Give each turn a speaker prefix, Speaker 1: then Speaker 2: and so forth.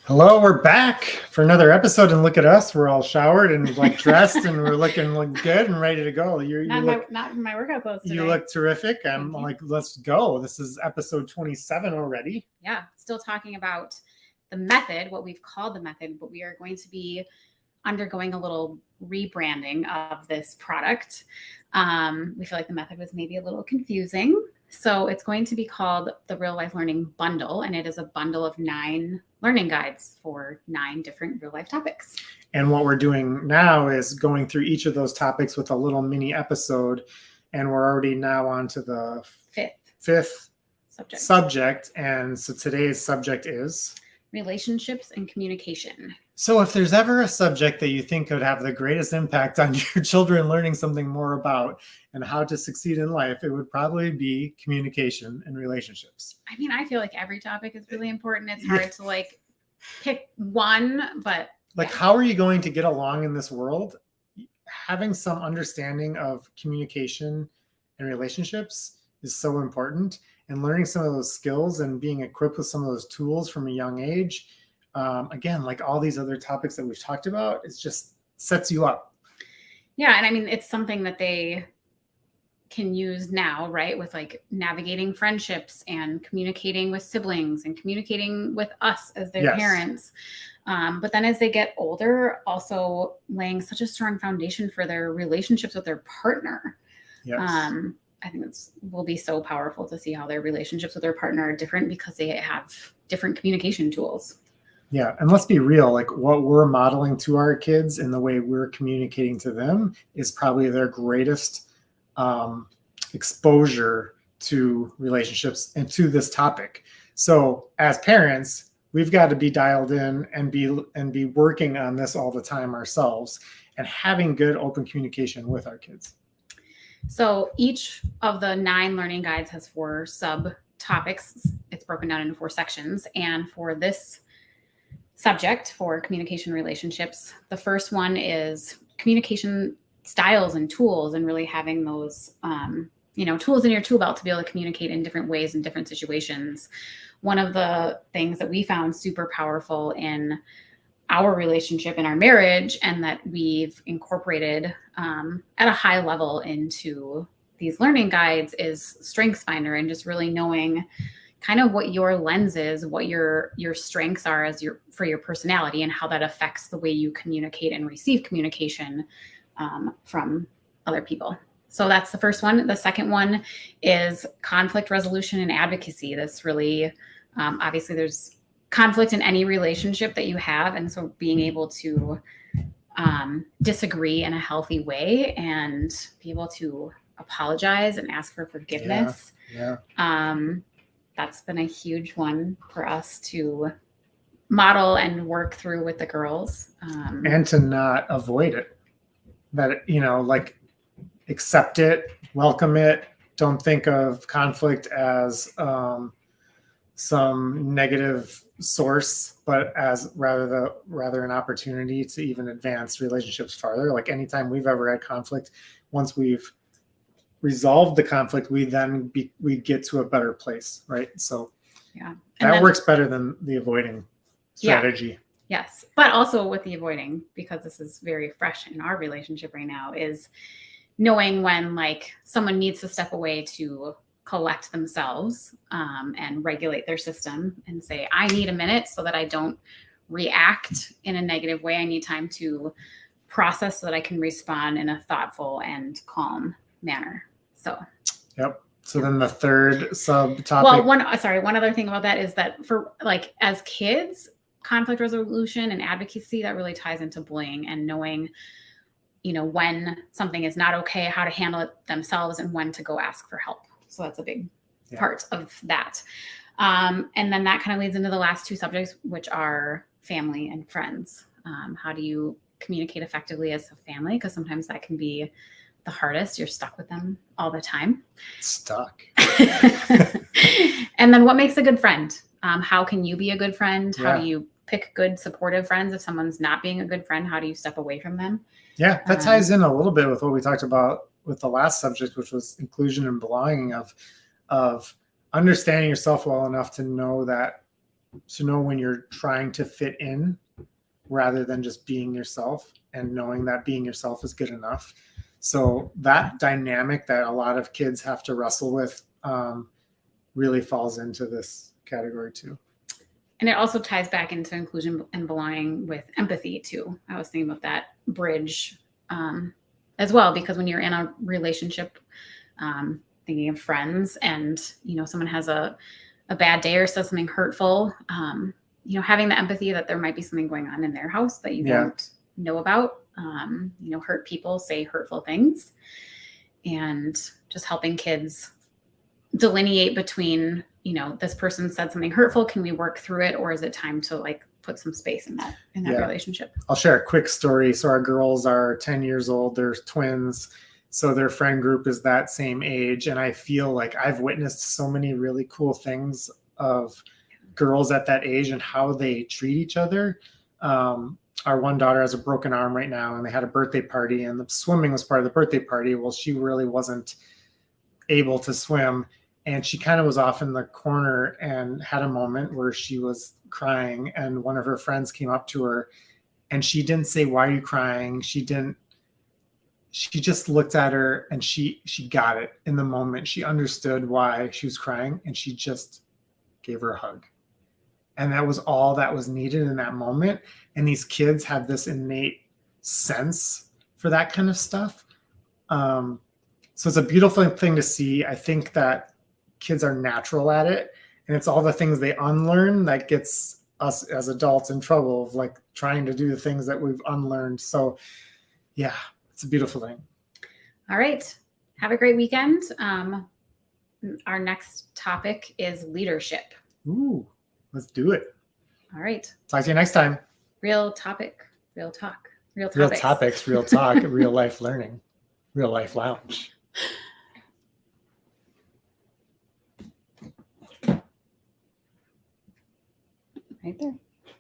Speaker 1: Hello, we're back for another episode, and look at us. We're all showered and like dressed, and we're looking good and ready to go.
Speaker 2: Not in my workout clothes today.
Speaker 1: You look terrific. I'm like, let's go. This is episode 27 already.
Speaker 2: Yeah, still talking about the method, what we've called the method, but we are going to be undergoing a little rebranding of this product. We feel like the method was maybe a little confusing. So it's going to be called the Real Life Learning Bundle, and it is a bundle of 9 learning guides for 9 different real life topics.
Speaker 1: And what we're doing now is going through each of those topics with a little mini episode, and we're already now on to the fifth subject. And so today's subject is
Speaker 2: relationships and communication.
Speaker 1: So if there's ever a subject that you think could have the greatest impact on your children learning something more about and how to succeed in life, it would probably be communication and relationships.
Speaker 2: I mean, I feel like every topic is really important. It's hard to like pick one, but
Speaker 1: how are you going to get along in this world? Having some understanding of communication and relationships is so important, and learning some of those skills and being equipped with some of those tools from a young age. Again, like all these other topics that we've talked about, it just sets you up.
Speaker 2: Yeah. And I mean, it's something that they can use now, right? With like navigating friendships and communicating with siblings and communicating with us as their parents. But then as they get older, also laying such a strong foundation for their relationships with their partner.
Speaker 1: Yes.
Speaker 2: I think will be so powerful to see how their relationships with their partner are different because they have different communication tools.
Speaker 1: Yeah. And let's be real, like what we're modeling to our kids and the way we're communicating to them is probably their greatest exposure to relationships and to this topic. So as parents, we've got to be dialed in and be working on this all the time ourselves and having good open communication with our kids.
Speaker 2: So each of the 9 learning guides has 4 subtopics. It's broken down into 4 sections. And for this subject, for communication relationships, the first one is communication styles and tools, and really having those, tools in your tool belt to be able to communicate in different ways in different situations. One of the things that we found super powerful in our relationship, in our marriage, and that we've incorporated at a high level into these learning guides is Strengths Finder, and just really knowing kind of what your lens is, what your strengths are for your personality, and how that affects the way you communicate and receive communication from other people. So that's the first one. The second one is conflict resolution and advocacy. That's really, obviously there's conflict in any relationship that you have. And so being able to disagree in a healthy way and be able to apologize and ask for forgiveness.
Speaker 1: Yeah.
Speaker 2: That's been a huge one for us to model and work through with the girls.
Speaker 1: And to not avoid it. That, accept it, welcome it. Don't think of conflict as some negative source, but as rather an opportunity to even advance relationships farther. Like anytime we've ever had conflict, once we've resolved the conflict, we get to a better place, right? So
Speaker 2: yeah,
Speaker 1: that works better than the avoiding strategy.
Speaker 2: Yeah. Yes, but also with the avoiding, because this is very fresh in our relationship right now, is knowing when like someone needs to step away to collect themselves and regulate their system and say, I need a minute so that I don't react in a negative way. I need time to process so that I can respond in a thoughtful and calm manner. So,
Speaker 1: yep. So then the third subtopic.
Speaker 2: Well, one other thing about that is that for like as kids, conflict resolution and advocacy, that really ties into bullying and knowing, when something is not okay, how to handle it themselves and when to go ask for help. So that's a big part of that. And then that kind of leads into the last 2 subjects, which are family and friends. How do you communicate effectively as a family? Because sometimes that can be the hardest. You're stuck with them all the time.
Speaker 1: Stuck.
Speaker 2: And then what makes a good friend? How can you be a good friend?
Speaker 1: Yeah.
Speaker 2: How do you pick good supportive friends? If someone's not being a good friend, how do you step away from them?
Speaker 1: Yeah, that ties in a little bit with what we talked about with the last subject, which was inclusion and belonging, of understanding yourself well enough to know that to know when you're trying to fit in rather than just being yourself, and knowing that being yourself is good enough. So that dynamic that a lot of kids have to wrestle with really falls into this category too.
Speaker 2: And it also ties back into inclusion and belonging with empathy too. I was thinking about that bridge as well, because when you're in a relationship, thinking of friends, and someone has a bad day or says something hurtful, having the empathy that there might be something going on in their house that you don't know about. Hurt people say hurtful things, and just helping kids delineate between, this person said something hurtful. Can we work through it, or is it time to like put some space in that relationship?
Speaker 1: I'll share a quick story. So our girls are 10 years old. They're twins. So their friend group is that same age. And I feel like I've witnessed so many really cool things of girls at that age and how they treat each other. Our one daughter has a broken arm right now, and they had a birthday party, and the swimming was part of the birthday party. Well, she really wasn't able to swim, and she kind of was off in the corner and had a moment where she was crying, and one of her friends came up to her, and she didn't say, "Why are you crying?" She just looked at her, and she got it in the moment. She understood why she was crying, and she just gave her a hug. And that was all that was needed in that moment. And these kids have this innate sense for that kind of stuff. So it's a beautiful thing to see. I think that kids are natural at it. And it's all the things they unlearn that gets us as adults in trouble of like trying to do the things that we've unlearned. So yeah, it's a beautiful thing.
Speaker 2: All right. Have a great weekend. Our next topic is leadership.
Speaker 1: Ooh, let's do it.
Speaker 2: All right.
Speaker 1: Talk to you next time.
Speaker 2: Real topic, real talk, real topics.
Speaker 1: Real topics, real talk, real life learning, real life lounge.
Speaker 2: Right there.